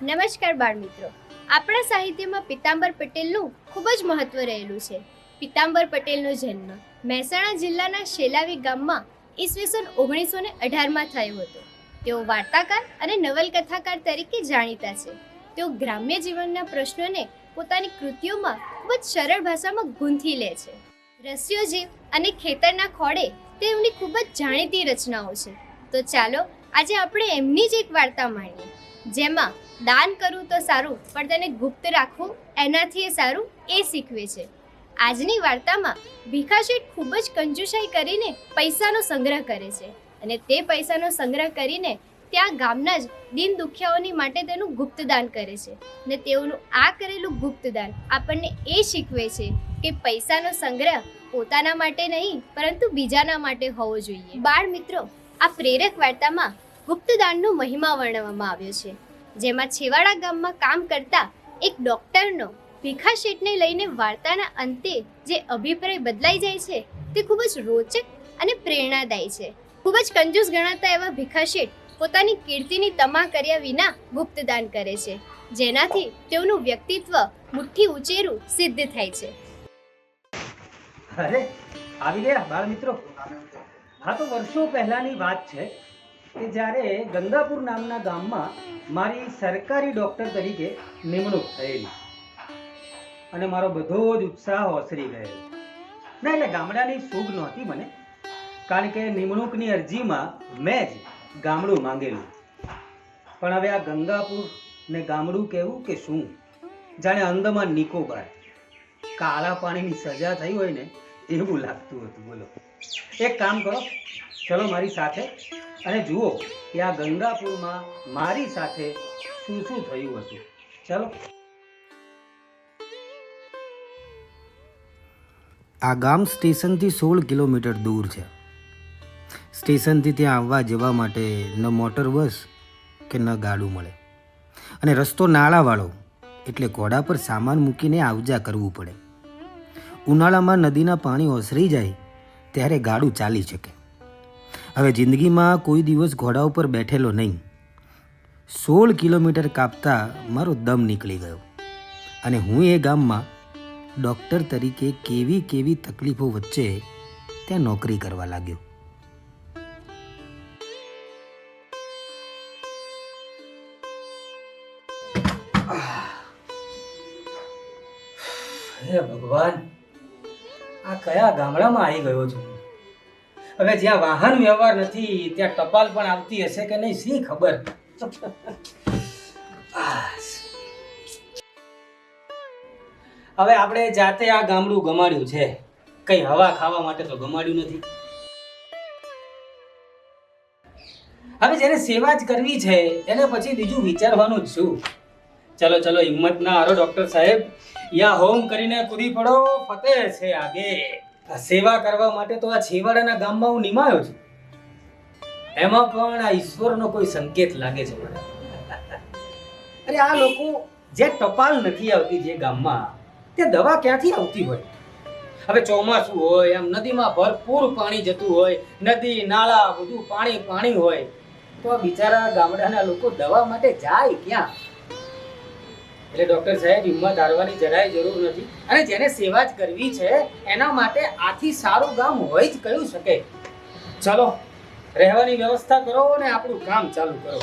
નમસ્કાર બાળ મિત્રો, આપણા સાહિત્યમાં પિતાંબર પટેલનું ખૂબ જ મહત્વ રહેલું છે. પિતાંબર પટેલનો જન્મ મહેસાણા જિલ્લાના શેલાવી ગામમાં ઈસવીસન 1918માં થયો હતો. તેઓ વાર્તાકાર અને નવલકથાકાર તરીકે જાણીતા છે. તેઓ ગ્રામ્ય જીવનના પ્રશ્નોને પોતાની કૃતિઓમાં ખૂબ જ સરળ ભાષામાં ગૂંથી લે છે. રસ્યો જીવ અને ખેતરના ખોળે તેમની ખૂબ જ જાણીતી રચનાઓ છે. તો ચાલો આજે આપણે એમની જ એક વાર્તા માણીએ, જેમાં દાન કરવું તો સારું પણ તેને ગુપ્ત રાખવું એનાથી સારું એ શીખવે છે. આજની વાર્તામાં ભીખાશેઠ ખૂબ જ કંજુસાઈ કરીને પૈસાનો સંગ્રહ કરે છે અને તે પૈસાનો સંગ્રહ કરીને ત્યાં ગામના જ દીન દુખિયાઓની માટે તેનું ગુપ્તદાન કરે છે. ને તેઓનું આ કરેલું ગુપ્તદાન આપણને એ શીખવે છે કે પૈસાનો સંગ્રહ પોતાના માટે નહીં પરંતુ બીજાના માટે હોવો જોઈએ. બાળ મિત્રો, આ પ્રેરક વાર્તામાં ગુપ્તદાનનો મહિમા વર્ણવવામાં આવ્યો છે, જેમાં છેવાડા ગામમાં કામ કરતા એક ડૉક્ટરનો ભીખાશેઠને લઈને વાર્તાના અંતે જે અભિપ્રાય બદલાઈ જાય છે તે ખૂબ જ રોચક અને પ્રેરણાદાયી છે. ખૂબ જ કંજૂસ ગણાતા એવા ભીખાશેઠ પોતાની કીર્તિની તમા કર્યા વિના ગુપ્તદાન કરે છે, જેનાથી તેઓનું વ્યક્તિત્વ મુઠ્ઠી ઉચેરું સિદ્ધ થાય છે. અરે આવી ગયા બાળ મિત્રો. હા, તો વર્ષો પહેલાની વાત છે કે જ્યારે ગંગાપુર નામના ગામમાં મારી સરકારી ડૉક્ટર તરીકે નિમણૂક થયેલી અને મારો બધો જ ઉત્સાહ ઓસરી ગયેલો. ના, એટલે ગામડાની સૂગ નહોતી મને, કારણ કે નિમણૂકની અરજીમાં મેં જ ગામડું માંગેલું. પણ હવે આ ગંગાપુર ને ગામડું કહેવું કે શું, જાણે અંદમાન નિકોબાર કાળા પાણીની સજા થઈ હોય ને એવું લાગતું હતું. બોલો, એક કામ કરો, ચલો મારી સાથે અને જુઓ કે આ ગંગાપુરમાં મારી સાથે શું શું થયું હતું. ચલો. આ ગામ સ્ટેશનથી 16 કિલોમીટર દૂર છે. સ્ટેશનથી ત્યાં આવવા જવા માટે ન મોટર બસ કે ન ગાડું મળે, અને રસ્તો નાળાવાળો એટલે ઘોડા પર સામાન મૂકીને આવજા કરવું પડે. ઉનાળામાં નદીના પાણી ઓસરી જાય ત્યારે ગાડું ચાલી શકે. હવે જિંદગીમાં કોઈ દિવસ ઘોડા ઉપર બેઠેલો નહીં. 16 કિલોમીટર કાપતા મારો દમ નીકળી ગયો અને હું એ ગામમાં ડૉક્ટર તરીકે કેવી કેવી તકલીફો વચ્ચે ત્યાં નોકરી કરવા લાગ્યો. હે ભગવાન, આ કયા ગામડામાં આવી ગયો છું? હવે જ્યાં વાહન વ્યવહાર નથી ત્યાં ટપાલ પણ આવતી હશે કે નહીં, શી ખબર. હવે આપણે જાતે આ ગામડું ગમાડ્યું છે, કઈ હવા ખાવા માટે તો ગમાડ્યું નથી. હવે જેને સેવા જ કરવી છે એને પછી બીજું વિચારવાનું જ શું. ચલો ચલો, હિંમત ના હારો ડોક્ટર સાહેબ, યા હોમ કરીને કૂદી પડો, ફતેહ છે આગે. સેવા કરવા માટે તો આ છેવાડાના ગામમાં હું નિમાયો છું, એમાં પણ આ ઈશ્વરનો કોઈ સંકેત લાગે છે મને. અરે આ લોકો જે ટપાલ નથી આવતી જે ગામમાં, તે દવા ક્યાંથી આવતી હોય? હવે ચોમાસું હોય, એમ નદીમાં ભરપૂર પાણી જતું હોય, નદી નાળા બધું પાણી પાણી હોય, તો આ બિચારા ગામડાના લોકો દવા માટે જાય ક્યાં? એટલે ડોક્ટર સાહેબ, હિંમત હારવાની જરાય જરૂર નથી, અને જેને સેવા જ કરવી છે એના માટે આથી સારું ગામ હોય જ કયું શકે. ચલો, રહેવાની વ્યવસ્થા કરો અને આપણું કામ ચાલુ કરો.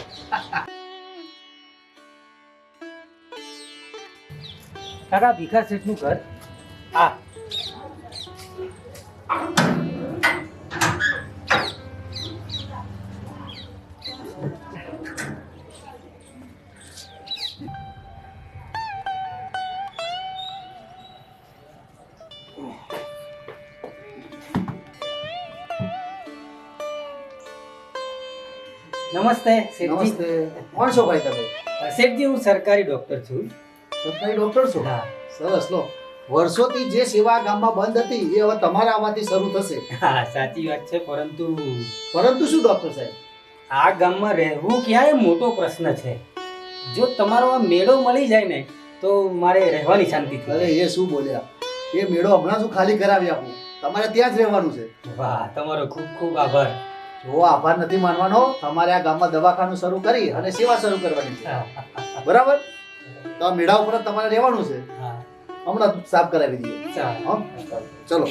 કાકા, ભીખા શેઠનું ઘર આ. નમસ્તે શેઠજી. નમસ્તે. કોણ છો ભાઈ તમે? શેઠજી, હું સરકારી ડોક્ટર છું. સરકારી ડોક્ટર છો? હા. સરસ. લો, વર્ષોથી જે સેવા ગામમાં બંધ હતી એ હવે તમારા આવવાથી શરૂ થશે. હા, સાચી વાત છે, પરંતુ શું ડોક્ટર સાહેબ? આ ગામમાં રહેવું ક્યાંય મોટો પ્રશ્ન છે. જો તમારો આ મેળો મળી જાય ને તો મારે રહેવાની શાંતિ થઈ. અરે એ શું બોલ્યા, એ મેળો હમણાં શું ખાલી કરાવી આપું, તમારે ત્યાં જ રહેવાનું છે. વાહ, તમારો ખૂબ ખૂબ આભાર. જો આભાર નથી માનવાનો, તમારે આ ગામમાં દવાખાનું શરૂ કરી અને સેવા શરૂ કરવાની છે. બરાબર? તો આ મેળા ઉપર જ તમારે રહેવાનું છે. હા હમણાં સાફ કરાવી દઈએ. ચાલ હા ચલો.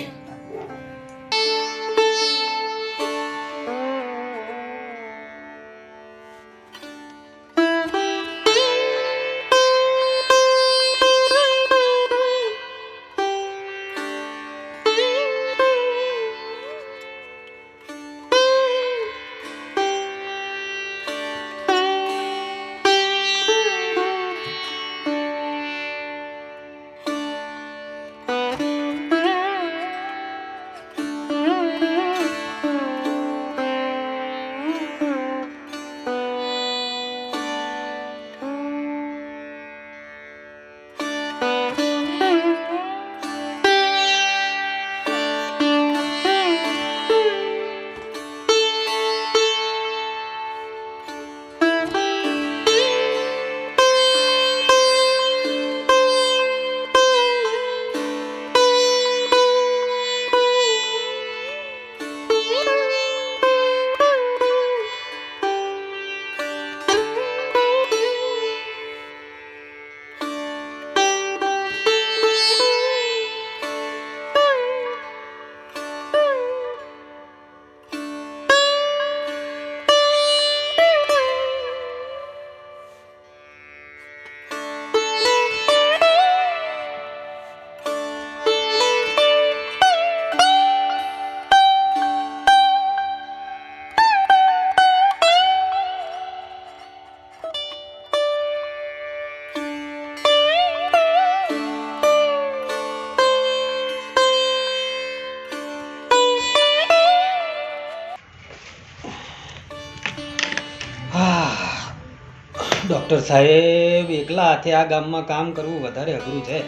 ડૉક્ટર સાહેબ એકલા હાથે આ ગામમાં કામ કરવું વધારે અઘરું છે.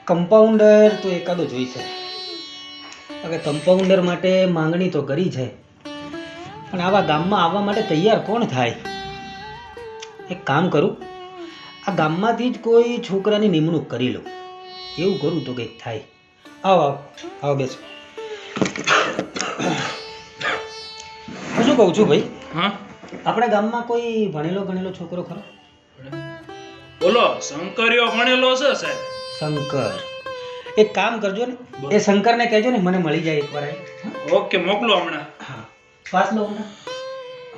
કમ્પાઉન્ડર તો એકાદો જોઈશે. હવે કમ્પાઉન્ડર માટે માંગણી તો કરી છે, પણ આવા ગામમાં આવવા માટે તૈયાર કોણ થાય? એક કામ કરું, આ ગામમાંથી જ કોઈ છોકરાની નિમણૂક કરી લઉં. એવું કરું તો કંઈક થાય. આવો આવો આવો બેસો. હું શું કહું છું ભાઈ, હા આપણા ગામમાં કોઈ ભણેલો છોકરો ખરો? બોલો. શંકરિયો ભણેલો છે સાહેબ. શંકર, એક કામ કરજો ને, એ શંકરને કહેજો ને મને મળી જાય એકવાર. ઓકે, મોકલો હમણાં. હા, શ્વાસ લો ઊંડા.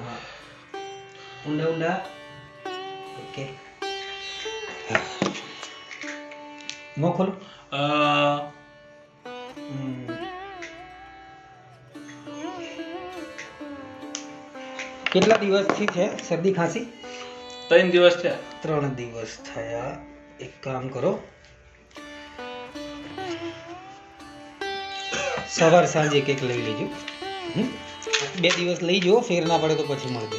હા, ઊંડા ઊંડા. ઓકે, મોં ખોલો. અ, કેટલા દિવસથી છે શરદી ખાંસી? 3 દિવસ થયા. 3 દિવસ થયા. એક કામ કરો, સવાર સાંજે કેક લઈ લેજો. 2 દિવસ લઈ જુઓ, ફેર ના પડે તો પછી મળજો.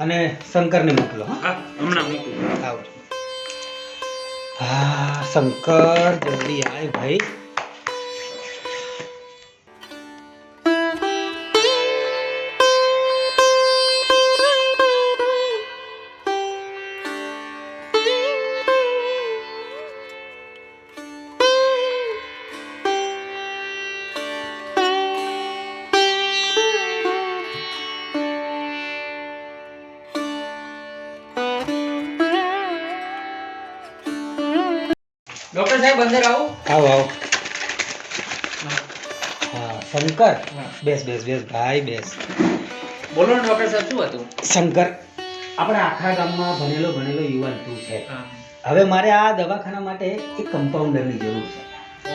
અને શંકરને મોકલો. હા, હા, હમણાં મોકલો. આવજો. હા શંકર, જલ્દી આય ભાઈ. ડોક્ટર સાહેબ અંદર આવો. આવો આવો. હા શંકર, બેસ બેસ બેસ ભાઈ બેસ. બોલો ને ડોક્ટર સાહેબ, શું હતું? શંકર, આપણા આખા ગામમાં ભણેલો યુવાન તું છે. હા. હવે મારે આ દવાખાના માટે એક કમ્પાઉન્ડરની જરૂર છે.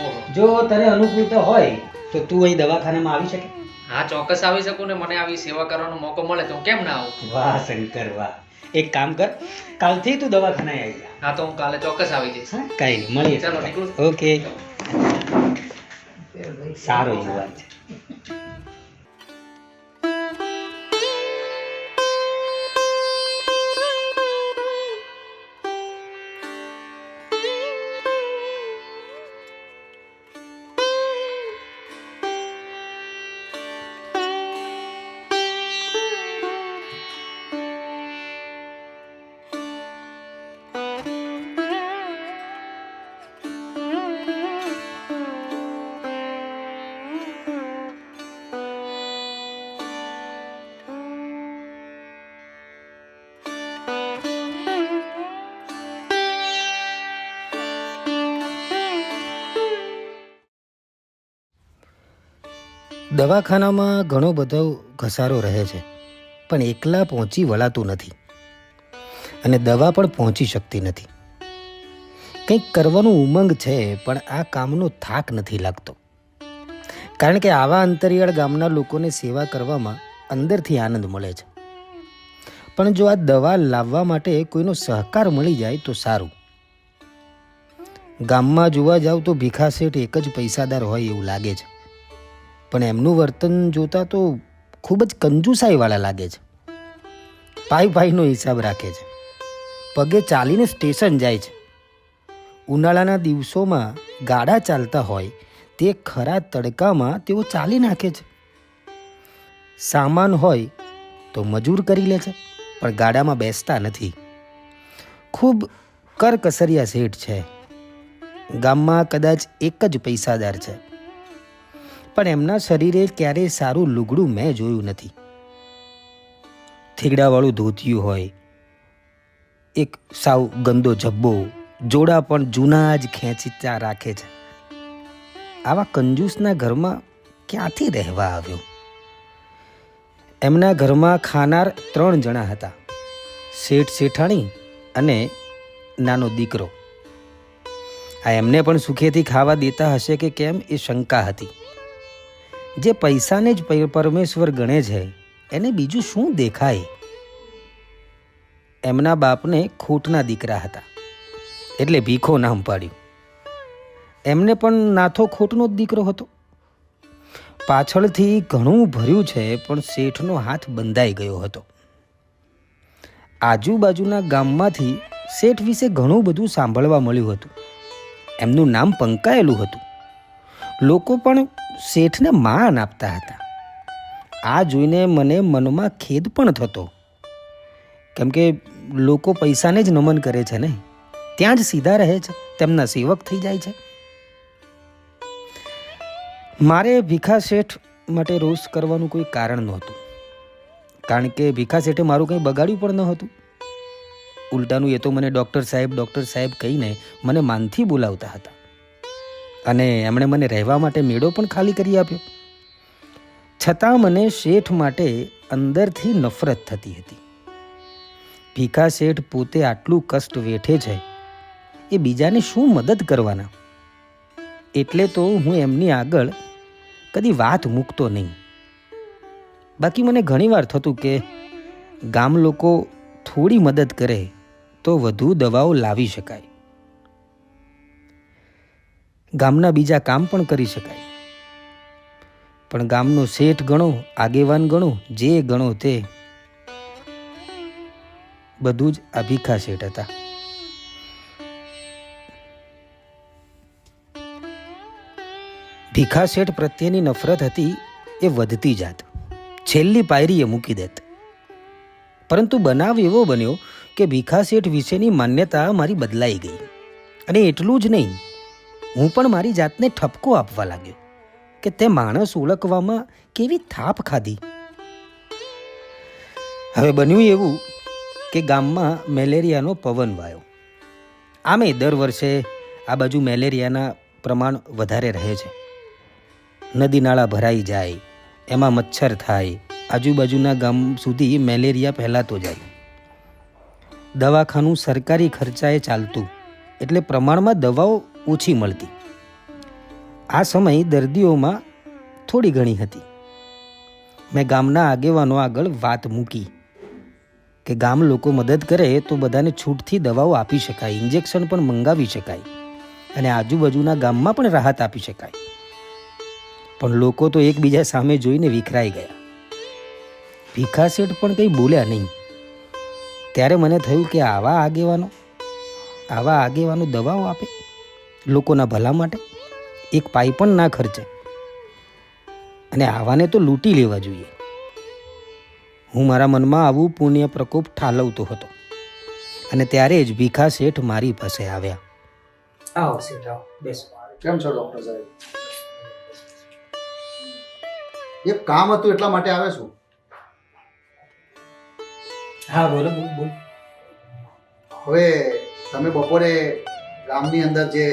ઓહો. જો તને અનુકૂળતા હોય તો તું અહીં દવાખાનામાં આવી શકે? હા, ચોક્કસ આવી શકું ને. મને આવી સેવા કરવાનો મોકો મળે તો હું કેમ ના આવું. વાહ શંકર વાહ. એક કામ કર, કાલથી તું દવાખાનાએ આવી જા. હા, તો હું કાલે ચોક્કસ આવી જઈશ. હા કાંઈ નહીં, મળીએ. ચાલો, નીકળું. ઓકે. સારો યુવાન છે. દવાખાનામાં ઘણો બધો ઘસારો રહે છે, પણ એકલા પહોંચી વળાતું નથી અને દવા પણ પહોંચી શકતી નથી. કંઈક કરવાનું ઉમંગ છે, પણ આ કામનો થાક નથી લાગતો, કારણ કે આવા અંતરિયાળ ગામના લોકોને સેવા કરવામાં અંદરથી આનંદ મળે છે. પણ જો આ દવા લાવવા માટે કોઈનો સહકાર મળી જાય તો સારું. ગામમાં જોવા જાવ તો ભીખા શેઠ એક જ પૈસાદાર હોય એવું લાગે છે, પણ એમનું વર્તન જોતા તો ખૂબ જ કંજુસાઈવાળા લાગે છે. પાઈનો હિસાબ રાખે છે, પગે ચાલીને સ્ટેશન જાય છે. ઉનાળાના દિવસોમાં ગાડા ચાલતા હોય તે ખરા તડકામાં તેઓ ચાલી નાખે છે. સામાન હોય તો મજૂર કરી લે છે, પણ ગાડામાં બેસતા નથી. ખૂબ કરકસરિયા શેઠ છે. ગામમાં કદાચ એક જ પૈસાદાર છે, પણ એમના શરીરે ક્યારેય સારું લુગડું મેં જોયું નથી. થીગડાવાળું ધોતિયું હોય, એક સાવ ગંદો જબ્બો, જોડા પણ જૂના જ ખેંચીચા રાખે છે. આવા કંજૂસના ઘરમાં ક્યાંથી રહેવા આવ્યો? એમના ઘરમાં ખાનાર 3 જણા હતા, શેઠ શેઠાણી અને નાનો દીકરો. આ એમને પણ સુખેથી ખાવા દેતા હશે કે કેમ એ શંકા હતી. જે પૈસાને જ પરમેશ્વર ગણે છે એને બીજું શું દેખાય? એમના બાપને ખોટના દીકરા હતા એટલે ભીખો નામ પાડ્યું. એમને પણ નાથો ખોટનો જ દીકરો હતો. પાછળથી ઘણું ભર્યું છે, પણ શેઠનો હાથ બંધાઈ ગયો હતો. આજુબાજુના ગામમાંથી શેઠ વિશે ઘણું બધું સાંભળવા મળ્યું હતું. એમનું નામ પંકાયેલું હતું. લોકો પણ શેઠને માન આપતા હતા. આ જોઈને મને મનમાં ખેદ પણ થતો, કેમ કે લોકો પૈસાને જ નમન કરે છે ને, ત્યાં જ સીધા રહે છે, તેમના સેવક થઈ જાય છે. મારે ભીખા શેઠ માટે રોષ કરવાનું કોઈ કારણ નહોતું, કારણ કે ભીખા શેઠે મારું કંઈ બગાડ્યું પણ ન હતું. ઉલટાનું એ તો મને ડૉક્ટર સાહેબ કહીને મને માનથી બોલાવતા હતા, અને એમણે મને રહેવા માટે મેળો પણ ખાલી કરી આપ્યો. છતાં મને શેઠ માટે અંદરથી નફરત થતી હતી. ભીખા શેઠ પોતે આટલું કષ્ટ વેઠે છે, એ બીજાને શું મદદ કરવાના? એટલે તો હું એમની આગળ કદી વાત મૂકતો નહીં. બાકી મને ઘણીવાર થતું કે ગામ લોકો થોડી મદદ કરે તો વધુ દવાઓ લાવી શકાય, ગામના બીજા કામ પણ કરી શકાય. પણ ગામનો શેઠ ગણો, આગેવાન ગણો, જે ગણો તે બધું જ આ ભીખા શેઠ હતા. ભીખા શેઠ પ્રત્યેની નફરત હતી એ વધતી જાત, છેલ્લી પાયરીએ મૂકી દેત. પરંતુ બનાવ એવો બન્યો કે ભીખા શેઠ વિશેની માન્યતા મારી બદલાઈ ગઈ. અને એટલું જ નહીં, હું પણ મારી જાતને ઠપકો આપવા લાગ્યો કે તે માણસ ઓળખવામાં કેવી થાપ ખાધી. હવે બન્યું એવું કે ગામમાં મેલેરિયાનો પવન વાયો. આમે દર વર્ષે આ બાજુ મેલેરિયાના પ્રમાણ વધારે રહે છે. નદી નાળા ભરાઈ જાય, એમાં મચ્છર થાય, આજુબાજુના ગામ સુધી મેલેરિયા ફેલાતો જાય. દવાખાનું સરકારી ખર્ચાએ ચાલતું, એટલે પ્રમાણમાં દવાઓ ઓછી મળતી. આ સમય દર્દીઓમાં થોડી ઘણી હતી. મેં ગામના આગેવાનો આગળ વાત મૂકી કે ગામ લોકો મદદ કરે તો બધાને છૂટથી દવાઓ આપી શકાય, ઇન્જેક્શન પણ મંગાવી શકાય અને આજુબાજુના ગામમાં પણ રાહત આપી શકાય. પણ લોકો તો એકબીજા સામે જોઈને વિખરાઈ ગયા. ભીખા શેઠ પણ કંઈ બોલ્યા નહીં. ત્યારે મને થયું કે આવા આગેવાનો દવાઓ આપે લોકોના ભલા માટે, એક પાઈ પણ ના ખર્ચે, અને આવાને તો લૂંટી લેવા જોઈએ. હું મારા મનમાં આવું પુણ્ય પ્રકોપ ઠાલવતો હતો, અને ત્યારે જ ભીખા શેઠ મારી પાસે આવ્યા. આવો શેઠ, આવો, બેસો. કેમ છો ડૉક્ટર સાહેબ? એક કામ હતું એટલા માટે આવે છું. હા, બોલો બોલો બોલો. હવે તમે બપોરે ગામની અંદર જે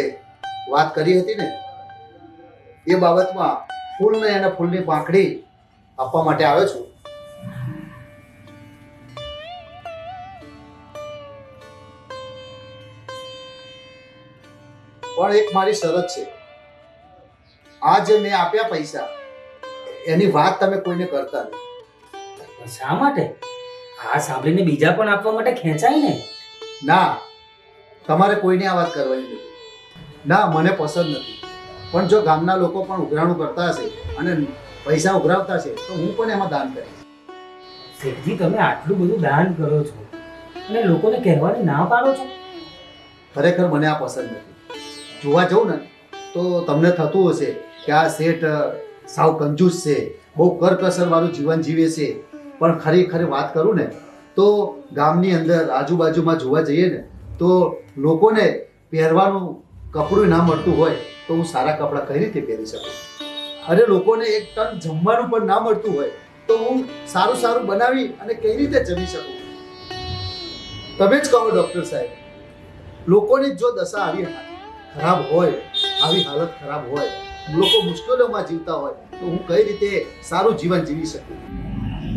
વાત કરી હતી ને, એ બાબતમાં ફૂલને અને ફૂલની પાંખડી આપવા માટે આવ્યો છું. પણ એક મારી શરત છે. આ જે મેં આપ્યા પૈસા એની વાત તમે કોઈને કરતા નહીં. શા માટે? આ સાંભળીને બીજા પણ આપવા માટે ખેંચાય ને. ના, તમારે કોઈને આ વાત કરવાની નથી. ના, મને પસંદ નથી. પણ જો ગામના લોકો પણ ઉઘરાણું કરતા હશે અને પૈસા ઉઘરાવતા છે તો હું પણ એમાં દાન કરીશ. શેઠજી, તમે આટલું બધું દાન કરો છો અને લોકોને કહેવાની ના પાડો છો. ખરેખર મને આ પસંદ નથી. જોવા જવું ને તો તમને થતું હશે કે આ શેઠ સાવ કંજૂસ છે, બહુ કરકસર વાળું જીવન જીવે છે. પણ ખરેખર વાત કરું ને તો ગામની અંદર આજુબાજુમાં જોવા જઈએ ને તો લોકોને પહેરવાનું કપડું ના મળતું હોય તો હું સારા કપડાં કઈ રીતે પહેરી શકું? અરે લોકોને એક ટન જમવાનું પણ ના મળતું હોય તો હું સારું સારું બનાવી અને કઈ રીતે જમી શકું? તમે જ કહો ડૉક્ટર સાહેબ, લોકોની જો દશા આવી ખરાબ હોય, આવી હાલત ખરાબ હોય, લોકો મુશ્કેલીઓમાં જીવતા હોય તો હું કઈ રીતે સારું જીવન જીવી શકું?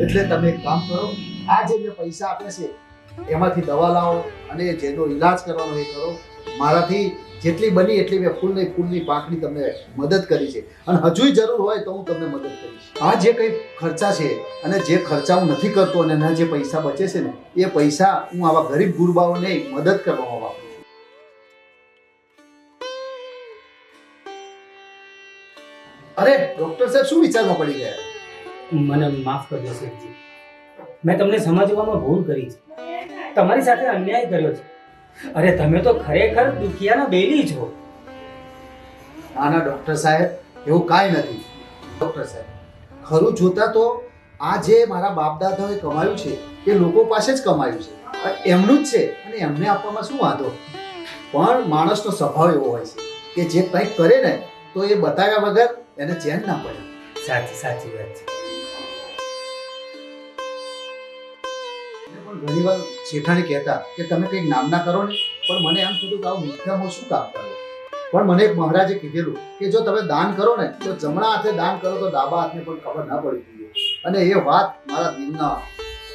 એટલે તમે એક કામ કરો, આ જે મેં પૈસા આપ્યા છે એમાંથી દવા લાવો અને જેનો ઈલાજ કરવાનો એ કરો. મારાથી જેટલી બની એટલી મેં ફૂલની પાંખડી તમને મદદ કરી છે અને હજુય જરૂર હોય તો હું તમને મદદ કરીશ. આ જે કંઈ ખર્ચા છે અને જે ખર્ચા હું નથી કરતો અને એના જે પૈસા બચે છે ને એ પૈસા હું આવા ગરીબ ગુરબાઓને મદદ કરવામાં વાપરું છું. અરે ડૉક્ટર સાહેબ, શું વિચારમાં પડી ગયા? મને માફ કરજો શેઠજી, મેં તમને સમજવામાં ભૂલ કરી છે. તમારી સાથે અન્યાય કર્યો છે. અરે તમે તો ખરેખર દુખિયાના બેલી છો. ના ડૉક્ટર સાહેબ, એવું કાંઈ નથી. ડૉક્ટર સાહેબ, ખરું જોતા તો આ જે મારા બાપ દાદાઓએ કમાયું છે એ લોકો પાસે જ કમાયું છે, એમનું જ છે અને એમને આપવામાં શું વાંધો? પણ માણસનો સ્વભાવ એવો હોય છે કે જે કંઈક કરે ને તો એ બતાવ્યા વગર એને ચેન ના પડે. સાચી વાત છે. પણ ઘણી વાર શેઠાણી કહેતા કે તમે કંઈક નામના કરો ને, પણ મને એમ થતું કે આવું મિથ્યામાં શું કામ કરો? પણ મને એક મહારાજે કીધેલું કે જો તમે દાન કરો ને તો જમણા હાથે દાન કરો તો ડાબા હાથને પણ ખબર ના પડી જોઈએ. અને એ વાત મારા દિલના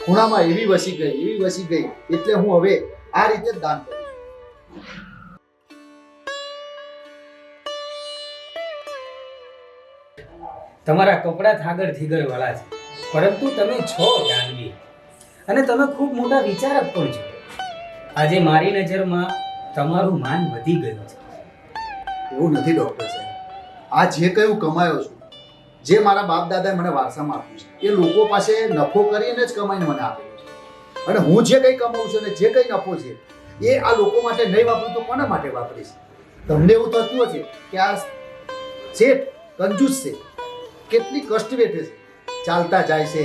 ખૂણામાં એવી વસી ગઈ એટલે હું હવે આ રીતે જ દાન કરું છું. તમારા કપડાં થાગર થીગર વાળા છે, પરંતુ તમે છો દાનવી અને તમે ખૂબ મોટા વિચારક પણ છો. આજે મારી નજરમાં તમારું માન વધી ગયું છે. એવું નથી ડૉક્ટર સાહેબ. આ જે કંઈ હું કમાયો છું, જે મારા બાપ દાદાએ મને વારસામાં આપ્યું છે, એ લોકો પાસે નફો કરીને જ કમાઈને મને આપેલું છે. અને હું જે કંઈ કમાઉં છું અને જે કંઈ નફો છે એ આ લોકો માટે નહીં વાપરું તો કોના માટે વાપરીશ? તમને એવું થતું હશે કે આ શેઠ કંજૂસ છે, કેટલી કષ્ટ વેઠે છે, ચાલતા જાય છે,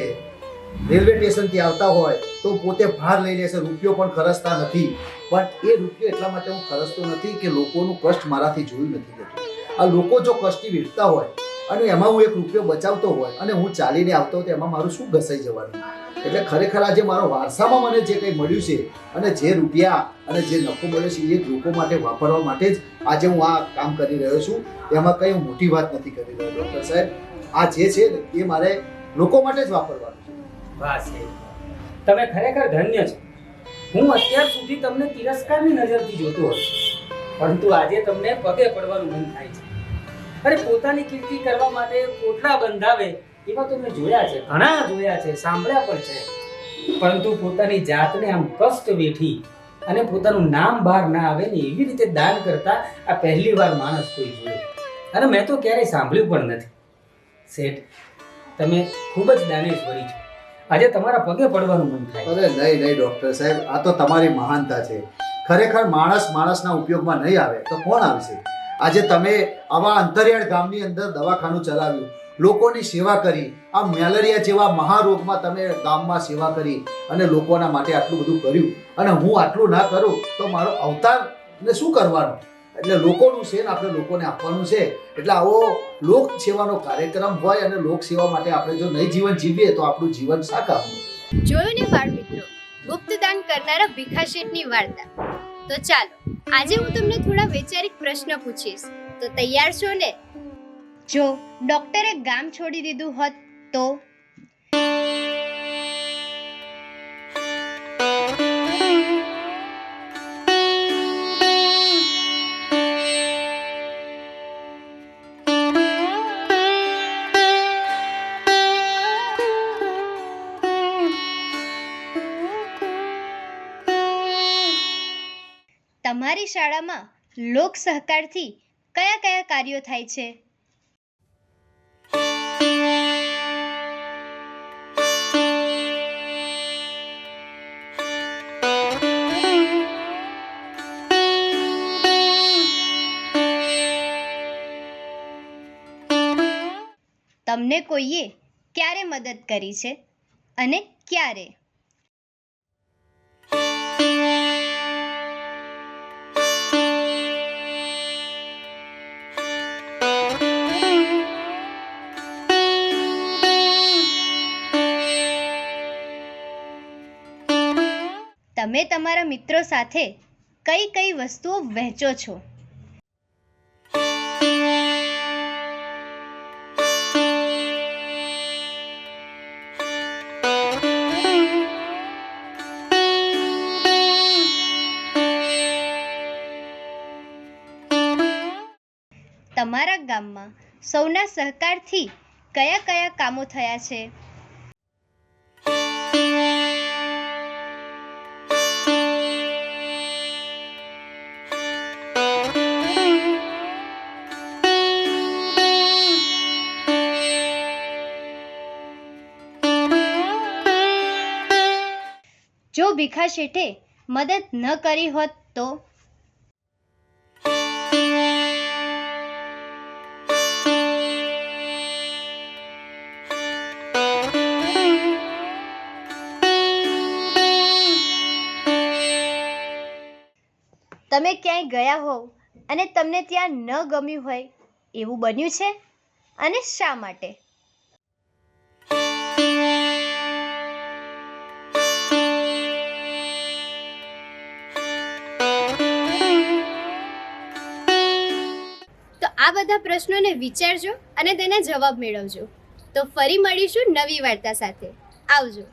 રેલવે સ્ટેશનથી આવતા હોય તો પોતે ભાર લઈ લે છે, રૂપિયો પણ ખર્ચતા નથી. પણ એ રૂપિયો એટલા માટે હું ખર્ચતો નથી કે લોકોનું કષ્ટ મારાથી જોયું નથી જતું. આ લોકો જો કષ્ટી વેઠતા હોય અને એમાં હું એક રૂપિયો બચાવતો હોય અને હું ચાલીને આવતો હોય તો એમાં મારું શું ઘસાઈ જવાનું? એટલે ખરેખર આજે મારો વારસામાં મને જે કંઈ મળ્યું છે અને જે રૂપિયા અને જે નફો મળ્યો છે એ લોકો માટે વાપરવા માટે જ આજે હું આ કામ કરી રહ્યો છું. એમાં કંઈ હું મોટી વાત નથી કરી રહ્યો ડૉક્ટર સાહેબ. આ જે છે ને એ મારે લોકો માટે જ વાપરવાનું છે. વાહ શેઠ, તમે ખરેખર ધન્ય છો. હું અત્યાર સુધી તમને તિરસ્કારની નજરથી જોતો હતો, પરંતુ આજે તમને પગે પડવાનું મન થાય છે. અરે પોતાની કીર્તિ કરવા માટે પોટલા બંધાવે એવા તો મેં જોયા છે, ઘણા જોયા છે, સાંભળ્યા પણ છે. પરંતુ પોતાની જાતને આમ કષ્ટ વેઠી અને પોતાનું નામ બહાર ના આવે ને એવી રીતે દાન કરતા આ પહેલી વાર માણસ કોઈ જોયો. અને મેં તો ક્યારેય સાંભળ્યું પણ નથી. શેઠ, તમે ખૂબ જ દાનેશ્વરી છો. આજે તમારા પગે પડવાનું મન થાય. અરે નહીં ડૉક્ટર સાહેબ, આ તો તમારી મહાનતા છે. ખરેખર માણસના ઉપયોગમાં નહીં આવે તો કોણ આવશે? આજે તમે આવા અંતરિયાળ ગામની અંદર દવાખાનું ચલાવ્યું, લોકોની સેવા કરી, આ મેલેરિયા જેવા મહારોગમાં તમે ગામમાં સેવા કરી અને લોકોના માટે આટલું બધું કર્યું અને હું આટલું ના કરું તો મારો અવતારને શું કરવાનો? એટલે લોકોનું છે ને આપણે લોકોને આપવાનું છે. એટલે આવો લોક સેવાનો કાર્યક્રમ હોય અને લોક સેવા માટે આપણે જો નહીં જીવન જીવીએ તો આપણું જીવન શા કામનું? જોયું ને બાળ મિત્રો, ગુપ્તદાન કરનારા ભીખા શેઠની વાર્તા. તો ચાલો આજે હું તમને થોડા વૈચારિક પ્રશ્ન પૂછીશ, તો તૈયાર છો ને? જો ડૉક્ટરે ગામ છોડી દીધું હોત તો? તમારી શાળામાં લોક સહકારથી કયા કયા કાર્યો થાય છે? તમને કોઈએ ક્યારે મદદ કરી છે અને ક્યારે? તમે તમારા મિત્રો સાથે કઈ કઈ વસ્તુઓ વહેંચો છો? તમારા ગામમાં સૌના સહકારથી કયા કયા કામો થયા છે? જો ભીખા શેઠે મદદ ન કરી હોત તો? તમે ક્યાંય ગયા હોવ અને તમને ત્યાં ન ગમ્યું હોય એવું બન્યું છે અને શા માટે? તો આ બધા પ્રશ્નોને વિચારજો અને તેના જવાબ મેળવજો. તો ફરી મળીશું નવી વાર્તા સાથે. આવજો.